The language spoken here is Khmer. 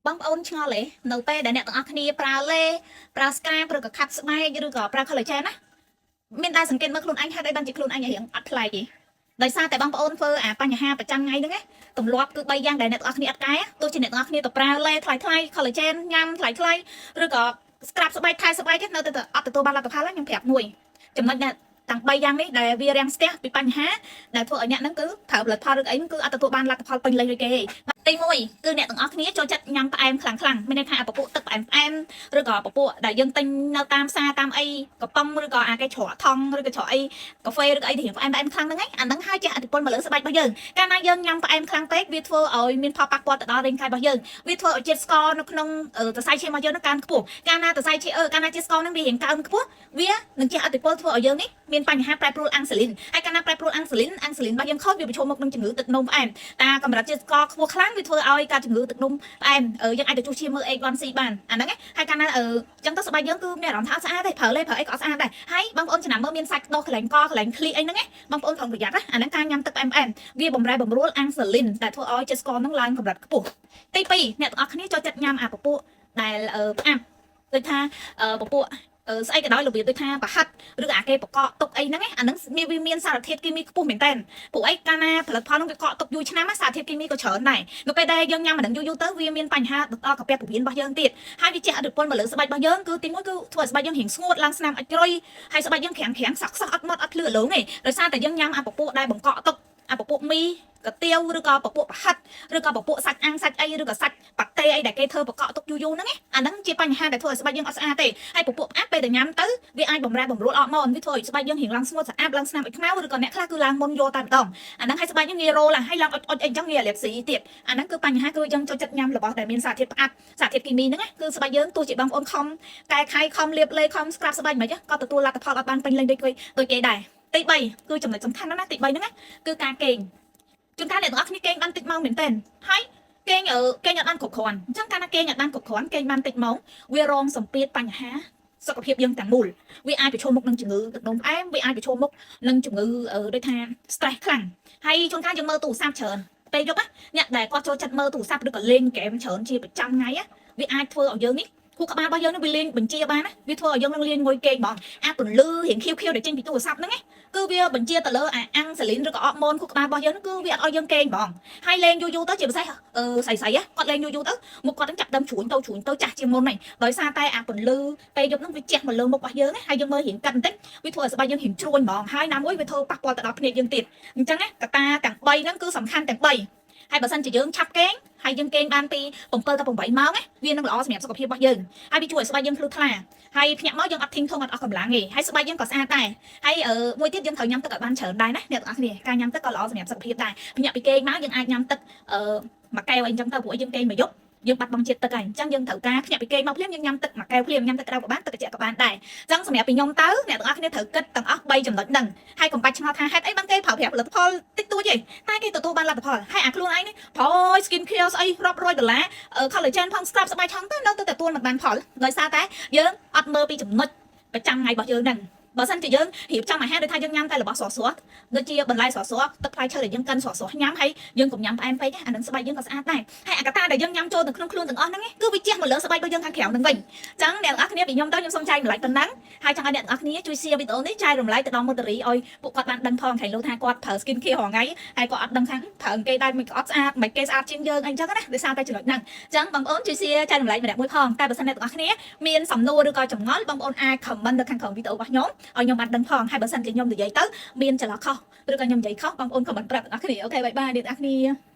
បងប្អូនឆ្ងល់ទេនៅពេលដែលអ្នកទាំងអស់គ្នាប្រើលេប្រើស្កាឬក៏ខាត់ស្បែកឬក៏ប្រើ collagen ណាមានតែសង្កេតមើលខ្លួនឯងហេតុអីបានជាខ្លួនឯងរៀងអត់ប្លែកទេដោយសារតែបងប្អូនធ្វើអាបញ្ហាប្រចាំថ្ងៃហ្នឹងទម្លាប់គឺ3យ៉ាងដែលអ្នកទាំងអស់គ្នាអត់កែទោះជាអ្នកទាំងអស់គ្នាទៅប្រើលេថ្លៃ collagen ញ៉ាំថ្លៃឬក៏ scrub ស្បែកថែស្បែកទៀតនៅតែអត់ទទួលបានលទ្ធផលខ្ញុំប្រាប់មួយចំណុចទាំង3យ៉ាងនេះដែលវារាំងស្ទះពីបញ្ហាដែលធ្វើឲ្យអ្នកហ្នឹងគឺប្រើផលិតផលឬអីហ្នឹងគឺអត់ទទួលបានលទ្ធផលពេញលេញដូចគេទេទី1គឺអ្នកទាំងអស់គ្នាចូលចិត្តញ៉ាំផ្អែមខ្លាំងមានន័យថាពពួកទឹកផ្អែមឬក៏ពពួកដែលយើងទិញនៅតាមផ្សារតាមអីកំប៉ុងឬក៏អាគេច្រកថងឬក៏ច្រកអីកាហ្វេឬក៏អីដែលផ្អែមខ្លាំងហ្នឹងឯងអាហ្នឹងហើយជះឥទ្ធិពលមកលើស្បែករបស់យើងកាលណាយើងញ៉ាំផ្អែមខ្លាំងពេកវាធ្វើឲ្យមានផលប៉ះពាល់ទៅដល់រាងកាយរបស់យើងវាធ្វើឲ្យជាតិស្ករនៅក្នុងសរសៃឈាមរបស់យើងកើនខ្ពស់កាលណាជាតិស្ករហ្នឹងវារៀងកើនខ្ពស់វានឹងជះឥទ្ធិពលធ្វើឲ្យយើងនេះមានបញ្ហាប្រែប្រួលអាំងស៊ូលីនហើយកាលណាប្រែប្រួលអាំងស៊ូលីនរបស់យើងខុសវាប្រឈមមុខនឹងជំងឺទឹកនោមផ្អែមតាកម្រិតជាតិស្ករខ្ពស់ខ្លាំងវាធ្វើឲ្យការជំងឺទឹកនោមផ្អែមយើងអាចទៅជួសជុលមើល A1C បានអាហ្នឹងហើយកាលណាចឹងទៅស្បែកយើងគឺមានអារម្មណ៍ថាស្អាតទេប្រើលេប្រើអីក៏អត់ស្អាតដែរហើយបងប្អូនចំណាំមើលមានសាច់ដោះកន្លែងកកន្លែងឃ្លីអីហ្នឹងបងប្អូនប្រុងប្រយ័ត្នណាអាហ្នឹងការញ៉ាំទឹកផ្អែមវាបំរែបំរួលអាំងស៊ូលីនដែលធ្វើឲ្យជាតិស្ករហ្នឹងឡើងកម្រិតខ្ពស់ទី2អ្នកទាំងអស់គ្នាចូលចិត្តញ៉ាំអាពពួកដែលផ្អាប់ដូចថាពពួកស្អីក៏ដោយរបៀបដូចថាប្រហិតឬអាគេបកកទុកអីហ្នឹងអាហ្នឹងវាមានសារធាតុគីមីខ្ពស់មែនតើពួកអីកាលណាផលិតផលហ្នឹងវាកកទុកយូរឆ្នាំសារធាតុគីមីក៏ច្រើនដែរនៅពេលដែលយើងញ៉ាំអាហ្នឹងយូរទៅវាមានបញ្ហាដល់កាពះពោះវៀនរបស់យើងទៀតហើយវាជះឥទ្ធិពលមកលើស្បែករបស់យើងគឺទី1គឺធ្វើឲ្យស្បែកយើងរៀងស្ងួតឡើងស្នាមអិចជ្រុយហើយស្បែកយើងក្រាំងសក់អត់ម៉ត់អត់ភ្លឺឡងទេដោយសារតែយើងញ៉ាំអាពពួកដែលបង្កកទុកអាពពួកមីកាទៀវឬក៏ពពួកប្រហិតឬក៏ពពួកសាច់អាំងសាច់អីឬក៏សាច់ប៉ាតេអីដែលគេធ្វើបកកទុកយូរហ្នឹងអាហ្នឹងជាបញ្ហាដែលធ្វើឲ្យស្បែកយើងអត់ស្អាតទេហើយពពួកផ្អាប់ពេលតែញ៉ាំទៅវាអាចបំរែបំរួលអរម៉ូនវាធ្វើឲ្យស្បែកយើងរៀងឡើងស្ងួតស្អាតឡើងស្នាមអុចខ្មៅឬក៏អ្នកខ្លះគឺឡើងមុនយកតែម្ដងអាហ្នឹងហើយស្បែកយើងងាយរោឡើងហើយឡើងអុចអីចឹងងាយអាឡែកស៊ីទៀតអាហ្នឹងគឺបញ្ហាគឺយើងចូលចិត្តញ៉ាំរបស់ដែលមានសារធាតុផ្អាប់សារធាតុគីមីហ្នឹងគឺស្បែកយើងទោះជាបងប្អូនខំកែខៃខំលាបលេខំស្ក្រាបស្បែកមិនក៏ទទួលលទ្ធផលអត់បានពេញលេញដូចគេដែរទី3គឺចំណុចសំខាន់ណាស់ទី3ហ្នឹងគឺការកេងជួនកាលអ្នកទាំងអស់គ្នាកេងបានតិចម៉ោងមែនទែនហើយកេងអត់បានគ្រប់គ្រាន់អញ្ចឹងកាលណាកេងអត់បានគ្រប់គ្រាន់កេងបានតិចម៉ោងវារងសម្ពាធបញ្ហាសុខភាពយើងទាំងមូលវាអាចប្រឈមមុខនឹងជំងឺទឹកនោមផ្អែមវាអាចប្រឈមមុខនឹងជំងឺដូចថា stress ខ្លាំងហើយជួនកាលយើងមើលទូរស័ព្ទច្រើនពេលយប់អ្នកដែលគាត់ចូលចិត្តមើលទូរស័ព្ទឬក៏លេងហ្គេមច្រើនជាប្រចាំថ្ងៃវាអាចធ្វើឲ្យយើងនេះខួរក្បាលរបស់យើងនឹងវាលេងបញ្ជាបានណាវាធ្វើឲ្យយើងនឹងលេងងុយគេងហ្មងអាពន្លឺរៀងខៀវដែលចេញពីទូរស័ព្ទហ្នឹងគឺវាបញ្ជាទៅលើអាំងសាលីនឬក៏អរម៉ូនខួរក្បាលរបស់យើងគឺវាអត់ឲ្យយើងគេងហ្មងហើយលេងយូរទៅជាពិសេសស្អីគាត់លេងយូរទៅមុខគាត់នឹងចាប់ដើមជ្រួញទៅចាស់ជាងមុនហ្នឹងដោយសារតែអាពន្លឺពេលយប់ហ្នឹងវាជះមកលើមុខរបស់យើងហើយយើងមើលរៀងកាត់បន្តិចវាធ្វើឲ្យស្បែកយើងរៀងជ្រួញហ្មងហើយណាមួយវាធ្វើប៉ះពាល់ទៅដល់ភ្នែកយើងទៀតអញ្ចឹងកត្តាទាំង3ហ្នឹងគឺសំខាន់ទាំង3ហើយបើសិនជាយើងឆាប់កេងហើយយើងកេងបានពី7ទៅ8ម៉ោងវានឹងល្អសម្រាប់សុខភាពរបស់យើងហើយវាជួយឲ្យស្បែកយើងភ្លឺថ្លាហើយភ្ញាក់មកយើងអត់ធីងធំអត់អស់កម្លាំងទេហើយស្បែកយើងក៏ស្អាតដែរហើយមួយទៀតយើងត្រូវញ៉ាំទឹកឲ្យបានច្រើនដែរណាអ្នកទាំងអស់គ្នាការញ៉ាំទឹកក៏ល្អសម្រាប់សុខភាពដែរភ្ញាក់ពីកេងមកយើងអាចញ៉ាំទឹកមួយកែវអីចឹងទៅព្រោះយើងកេងមួយយប់យើងបាត់បង់ជាតិទឹកហើយអញ្ចឹងយើងត្រូវការភ្ញាក់ពីគេមកភ្លាមយើងញ៉ាំទឹកមួយកែវភ្លាមញ៉ាំទឹកក្តៅក៏បានទឹកត្រជាក់ក៏បានដែរអញ្ចឹងសម្រាប់ពីខ្ញុំទៅអ្នកទាំងអស់គ្នាត្រូវគិតទាំងអស់3ចំណុចហ្នឹងហើយកុំបាច់ឆ្ងល់ថាហេតុអីបានគេប្រើប្រាស់ផលិតផលតិចតួចទេតែគេទទួលបានលទ្ធផលហើយអាខ្លួនឯងនេះប្រើ skin care ស្អីរាប់រយដុល្លារ collagen ផង scrub ស្បែកឆောင်းទៅនៅទៅទទួលមិនបានផលដោយសារតែយើងអត់មើលពីចំណុចប្រចាំថ្ងៃរបស់យើងហ្នឹងបើសិនជាយើងរៀបចំអាហារដូចថាយើងញ៉ាំតែរបស់ស្រស់ដូចជាបន្លែស្រស់ទឹកផ្លែឈើដែលយើងកិនស្រស់ញ៉ាំហើយយើងកុំញ៉ាំផ្អែមពេកអានឹងស្បែកយើងក៏ស្អាតដែរហើយអាកត្តាដែលយើងញ៉ាំចូលទៅក្នុងខ្លួនទាំងអស់ហ្នឹងគឺវាជះមកលើស្បែករបស់យើងខាងក្រៅហ្នឹងវិញអញ្ចឹងអ្នកទាំងអស់គ្នាពីខ្ញុំទៅខ្ញុំសូមចែករំលែកប៉ុណ្ណឹងហើយចង់ឲ្យអ្នកទាំងអស់គ្នាជួយ share វីដេអូនេះចែករំលែកទៅដល់មត្តរីឲ្យពួកគាត់បានដឹងផងខាងលោកថាគាត់ប្រើ skin care រាល់ថ្ងៃហើយគាត់អត់ដឹងថាប្រើគេដែរមិនក៏អត់ស្អាតមិនគេស្អាតជាងយើងអីចឹងណាដោយសារតែចំណុចហ្នឹងអញ្ចឹងបងប្អូនជួយ share ចែករំលែកម្នាក់មួយផងតែបើសិនអ្នកទាំងអស់គ្នាមានសំណួរឬក៏ចម្ងល់បងប្អូនអាច comment នៅខាងក្រោមវីដេអូរបស់ខ្ញុំឲ្យខ្ញុំបានដឹងផងហើយបើសិនជាខ្ញុំនិយាយទៅមានចន្លោះខុសឬក៏ខ្ញុំនិយាយខុសបងប្អូនខមមិនប្រាប់អ្នកគ្នាអូខេបាយបាយអ្នកនរគ្នា